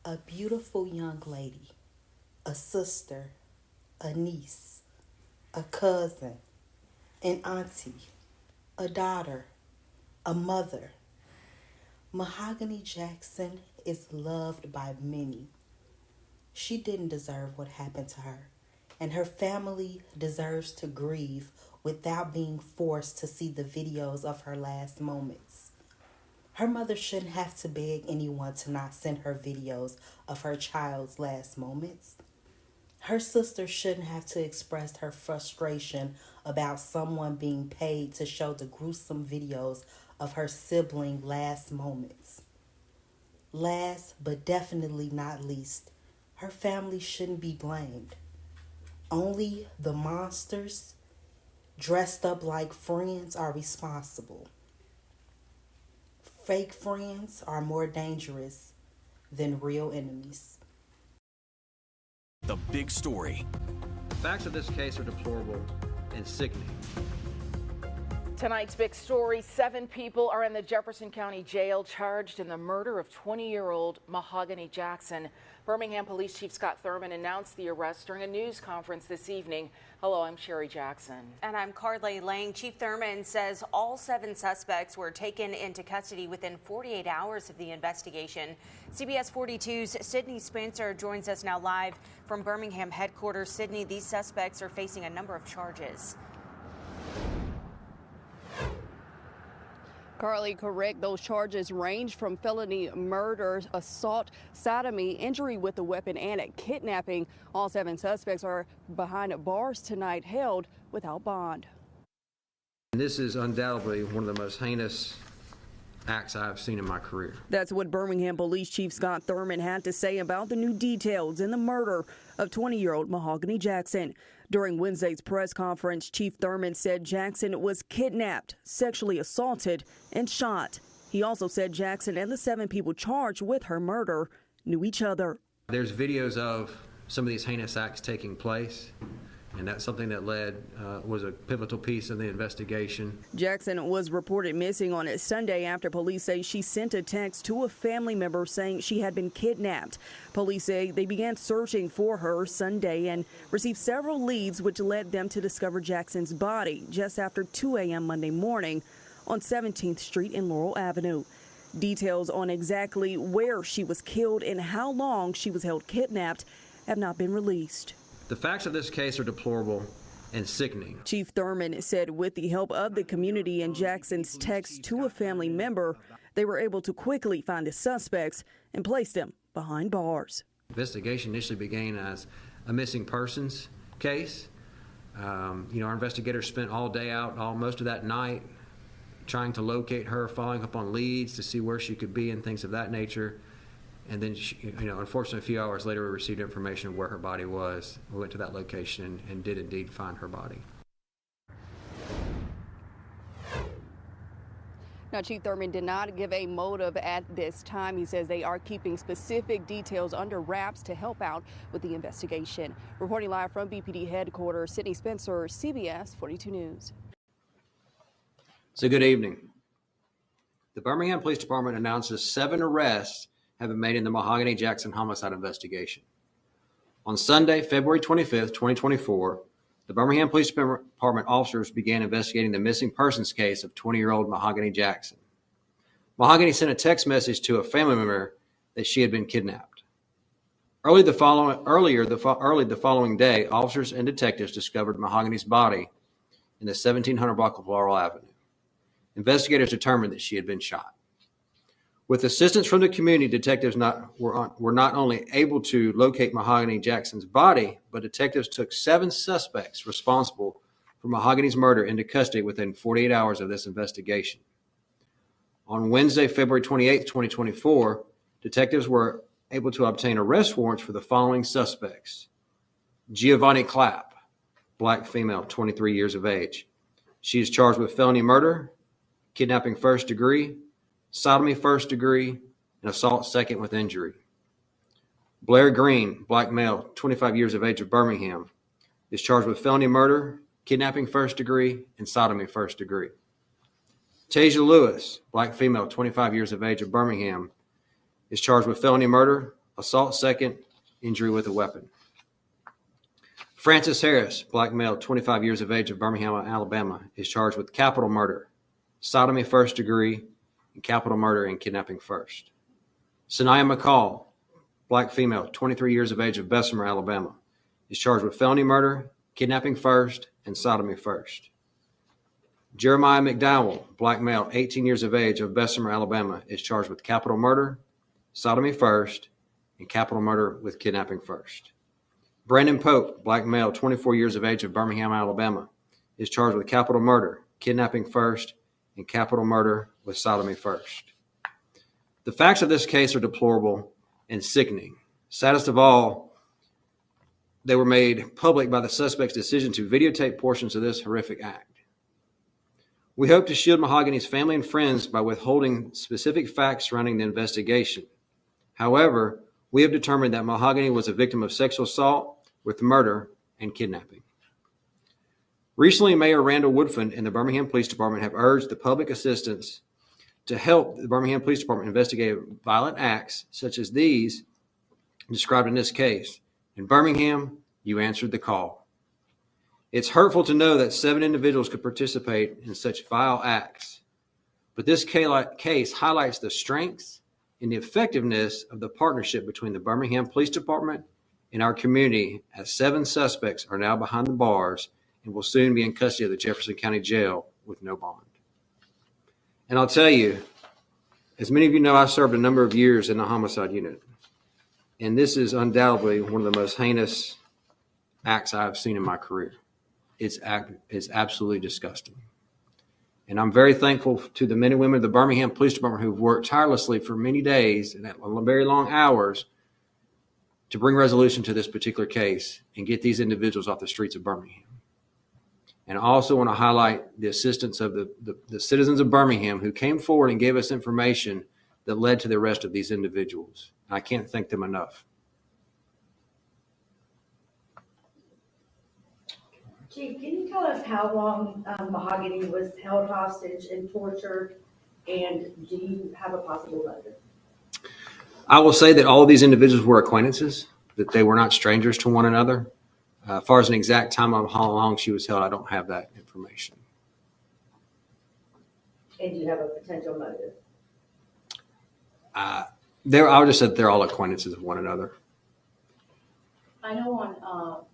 A beautiful young lady, a sister, a niece, a cousin, an auntie, a daughter, a mother. Mahogany Jackson is loved by many. She didn't deserve what happened to her, and her family deserves to grieve without being forced to see the videos of her last moments. Her mother shouldn't have to beg anyone to not send her videos of her child's last moments. Her sister shouldn't have to express her frustration about someone being paid to show the gruesome videos of her sibling last moments. Last but definitely not least, her family shouldn't be blamed. Only the monsters dressed up like friends are responsible. Fake friends are more dangerous than real enemies. The big story. The facts of this case are deplorable and sickening. Tonight's big story, 7 people are in the Jefferson County Jail charged in the murder of 20-year-old Mahogany Jackson. Birmingham Police Chief Scott Thurman announced the arrest during a news conference this evening. Hello, I'm Sherry Jackson. And I'm Carly Lang. Chief Thurman says all 7 suspects were taken into custody within 48 hours of the investigation. CBS 42's Sydney Spencer joins us now live from Birmingham headquarters. Sydney, these suspects are facing a number of charges. Carly, correct. Those charges range from felony murder, assault, sodomy, injury with a weapon, and kidnapping. All 7 suspects are behind bars tonight, held without bond. This is undoubtedly one of the most heinous acts I've seen in my career. That's what Birmingham Police Chief Scott Thurman had to say about the new details in the murder of 20-year-old Mahogany Jackson. During Wednesday's press conference, Chief Thurman said Jackson was kidnapped, sexually assaulted, and shot. He also said Jackson and the 7 people charged with her murder knew each other. There's videos of some of these heinous acts taking place, and that's something that was a pivotal piece of the investigation. Jackson was reported missing on Sunday after police say she sent a text to a family member saying she had been kidnapped. Police say they began searching for her Sunday and received several leads, which led them to discover Jackson's body just after 2 a.m. Monday morning on 17th Street and Laurel Avenue. Details on exactly where she was killed and how long she was held kidnapped have not been released. The facts of this case are deplorable and sickening. Chief Thurman said with the help of the community and Jackson's text to a family member, they were able to quickly find the suspects and place them behind bars. Investigation initially began as a missing persons case. Our investigators spent all day out, most of that night, trying to locate her, following up on leads to see where she could be and things of that nature. And then, unfortunately, a few hours later, we received information of where her body was. We went to that location and did indeed find her body. Now, Chief Thurman did not give a motive at this time. He says they are keeping specific details under wraps to help out with the investigation. Reporting live from BPD headquarters, Sydney Spencer, CBS 42 News. So, good evening. The Birmingham Police Department announces 7 arrests have been made in the Mahogany Jackson homicide investigation. On Sunday, February 25th, 2024, the Birmingham Police Department officers began investigating the missing persons case of 20-year-old Mahogany Jackson. Mahogany sent a text message to a family member that she had been kidnapped. Early the following day, officers and detectives discovered Mahogany's body in the 1700 block of Laurel Avenue. Investigators determined that she had been shot. With assistance from the community, detectives were not only able to locate Mahogany Jackson's body, but detectives took 7 suspects responsible for Mahogany's murder into custody within 48 hours of this investigation. On Wednesday, February 28, 2024, detectives were able to obtain arrest warrants for the following suspects. Giovanni Clapp, black female, 23 years of age. She is charged with felony murder, kidnapping first degree, sodomy first degree, and assault second with injury. Blair Green, black male, 25 years of age of Birmingham, is charged with felony murder, kidnapping first degree, and sodomy first degree. Tasia Lewis, black female, 25 years of age of Birmingham, is charged with felony murder, assault second, injury with a weapon. Francis Harris, black male, 25 years of age, of Birmingham, Alabama, is charged with capital murder, sodomy first degree, and capital murder and kidnapping first. Sanaya McCall, black female, 23 years of age, of Bessemer, Alabama, is charged with felony murder, kidnapping first, and sodomy first. Jeremiah McDowell, black male, 18 years of age, of Bessemer, Alabama, is charged with capital murder, sodomy first, and capital murder with kidnapping first. Brandon Pope, black male, 24 years of age, of Birmingham, Alabama, is charged with capital murder, kidnapping first, and capital murder with sodomy first. The facts of this case are deplorable and sickening. Saddest of all, they were made public by the suspect's decision to videotape portions of this horrific act. We hope to shield Mahogany's family and friends by withholding specific facts surrounding the investigation. However, we have determined that Mahogany was a victim of sexual assault with murder and kidnapping. Recently, Mayor Randall Woodfin and the Birmingham Police Department have urged the public assistance to help the Birmingham Police Department investigate violent acts such as these described in this case. In Birmingham, you answered the call. It's hurtful to know that 7 individuals could participate in such vile acts, but this case highlights the strengths and the effectiveness of the partnership between the Birmingham Police Department and our community, as 7 suspects are now behind the bars and will soon be in custody of the Jefferson County Jail with no bond. And I'll tell you, as many of you know, I served a number of years in the homicide unit, and this is undoubtedly one of the most heinous acts I've seen in my career. It's absolutely disgusting. And I'm very thankful to the men and women of the Birmingham Police Department who've worked tirelessly for many days and at very long hours to bring resolution to this particular case and get these individuals off the streets of Birmingham. And I also want to highlight the assistance of the citizens of Birmingham who came forward and gave us information that led to the arrest of these individuals. And I can't thank them enough. Chief, can you tell us how long Mahogany was held hostage and tortured, and do you have a possible motive? I will say that all of these individuals were acquaintances, that they were not strangers to one another. As far as an exact time of how long she was held, I don't have that information. And do you have a potential motive? I would just say that they're all acquaintances of one another. I know on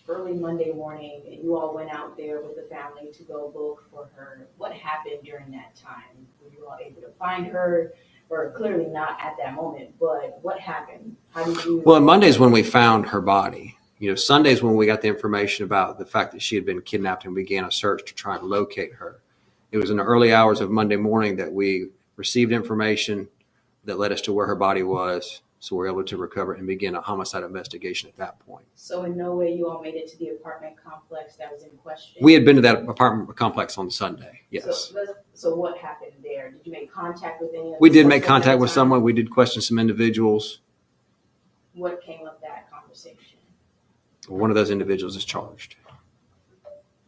early Monday morning, you all went out there with the family to go look for her. What happened during that time? Were you all able to find her? Or clearly not at that moment, but what happened? How did you? Well, Monday's when we found her body. Sunday's when we got the information about the fact that she had been kidnapped and began a search to try and locate her. It was in the early hours of Monday morning that we received information that led us to where her body was. So we were able to recover and begin a homicide investigation at that point. So in no way you all made it to the apartment complex that was in question? We had been to that apartment complex on Sunday, yes. So what happened there? Did you make contact with any of We did make contact with someone. We did question some individuals. What came of that conversation? One of those individuals is charged.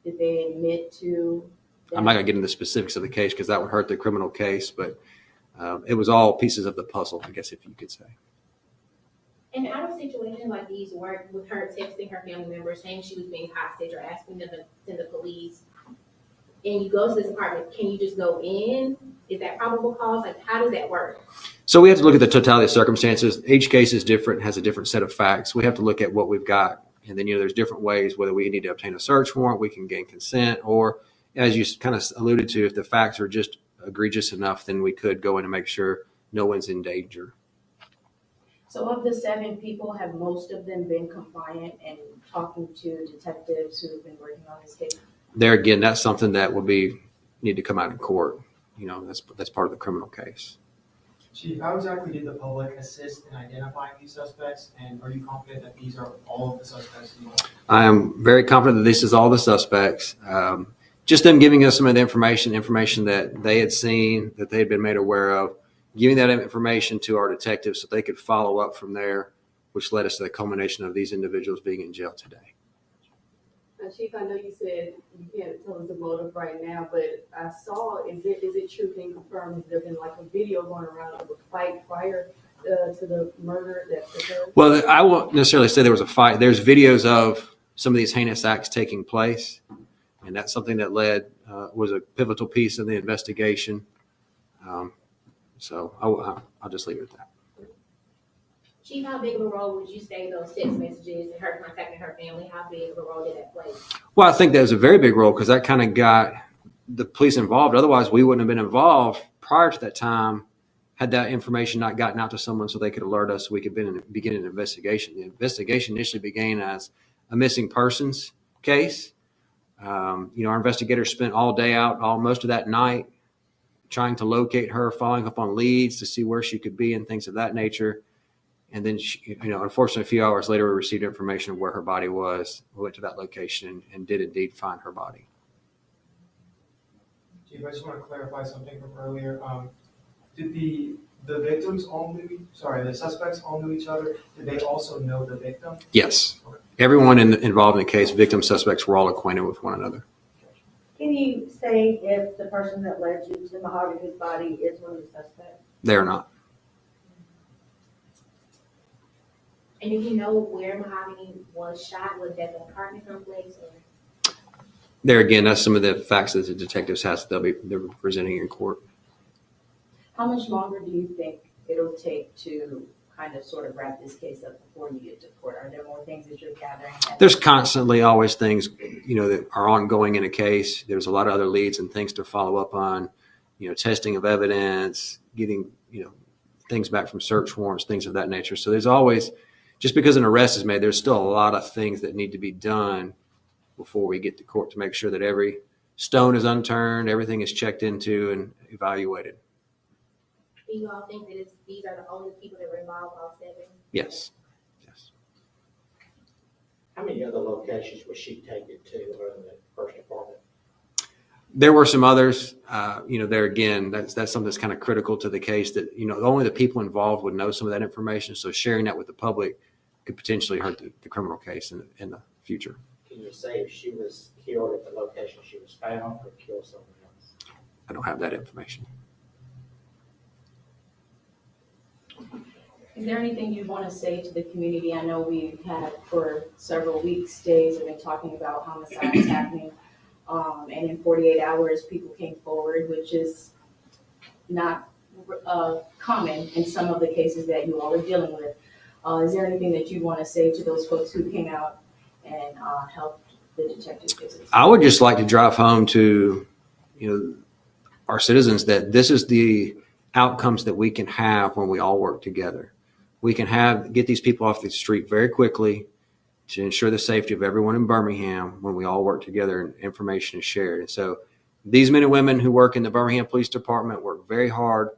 Did they admit to that? I'm not going to get into the specifics of the case because that would hurt the criminal case, but it was all pieces of the puzzle, I guess, if you could say. And out of situations like these, where with her texting her family members saying she was being hostage or asking them to send the police, and you go to this apartment, can you just go in? Is that probable cause? Like, how does that work? So we have to look at the totality of circumstances. Each case is different, has a different set of facts. We have to look at what we've got. And then, there's different ways, whether we need to obtain a search warrant, we can gain consent, or as you kind of alluded to, if the facts are just egregious enough, then we could go in and make sure no one's in danger. So of the 7 people, have most of them been compliant and talking to detectives who have been working on this case? There again, that's something that will need to come out in court. That's part of the criminal case. Chief, how exactly did the public assist in identifying these suspects, and are you confident that these are all of the suspects involved? I am very confident that this is all the suspects. Just them giving us some of the information that they had seen, that they had been made aware of, giving that information to our detectives so they could follow up from there, which led us to the culmination of these individuals being in jail today. Chief, I know you said you can't tell us the motive right now, but I saw, is it true, can you confirm, has there been like a video going around of a fight prior to the murder that occurred? Well, I won't necessarily say there was a fight. There's videos of some of these heinous acts taking place, and that's something that was a pivotal piece of the investigation. So I'll just leave it at that. Chief, how big of a role would you say those text messages and her contacting her family, how big of a role did that play? Well, I think that was a very big role because that kind of got the police involved. Otherwise, we wouldn't have been involved prior to that time had that information not gotten out to someone so they could alert us so we could begin an investigation. The investigation initially began as a missing persons case. Our investigators spent all day out, most of that night, trying to locate her, following up on leads to see where she could be and things of that nature. And then, unfortunately, a few hours later, we received information of where her body was. We went to that location and did indeed find her body. Chief, I just want to clarify something from earlier. Did the victims the suspects all knew each other? Did they also know the victim? Yes. Okay. Everyone involved in the case, victim suspects, were all acquainted with one another. Can you say if the person that led you to Mahogany's body is one of the suspects? They are not. And do you know where Mahogany was shot? Was that the apartment complex or? There again, that's some of the facts that the detectives they're presenting in court. How much longer do you think it'll take to kind of sort of wrap this case up before you get to court? Are there more things that you're gathering? There's constantly always things, that are ongoing in a case. There's a lot of other leads and things to follow up on, testing of evidence, getting, things back from search warrants, things of that nature. So there's always, just because an arrest is made, there's still a lot of things that need to be done before we get to court to make sure that every stone is unturned, everything is checked into and evaluated. Do you all think that these are the only people that were involved, all seven? Yes. How many other locations was she taken to other than the first apartment? There were some others. There again, that's something that's kind of critical to the case that, only the people involved would know some of that information. So sharing that with the public could potentially hurt the criminal case in the future. Can you say if she was killed at the location she was found or killed someone else? I don't have that information. Is there anything you want to say to the community? I know we've had for several weeks, days, have been talking about homicides happening. And in 48 hours, people came forward, which is not common in some of the cases that you all are dealing with. Is there anything that you want to say to those folks who came out and helped the detectives? I would just like to drive home to, our citizens that this is the outcomes that we can have when we all work together. We can get these people off the street very quickly to ensure the safety of everyone in Birmingham when we all work together and information is shared. And so these men and women who work in the Birmingham Police Department work very hard.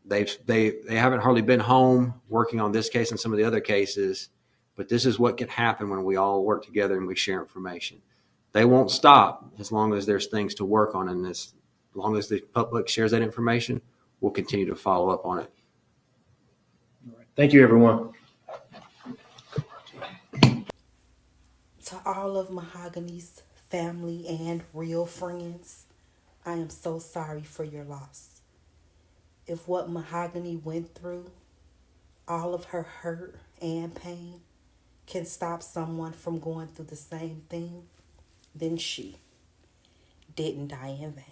They haven't hardly been home working on this case and some of the other cases, but this is what can happen when we all work together and we share information. They won't stop as long as there's things to work on in this. As long as the public shares that information, we'll continue to follow up on it. Thank you, everyone. To all of Mahogany's family and real friends, I am so sorry for your loss. If what Mahogany went through, all of her hurt and pain, can stop someone from going through the same thing, then she didn't die in vain.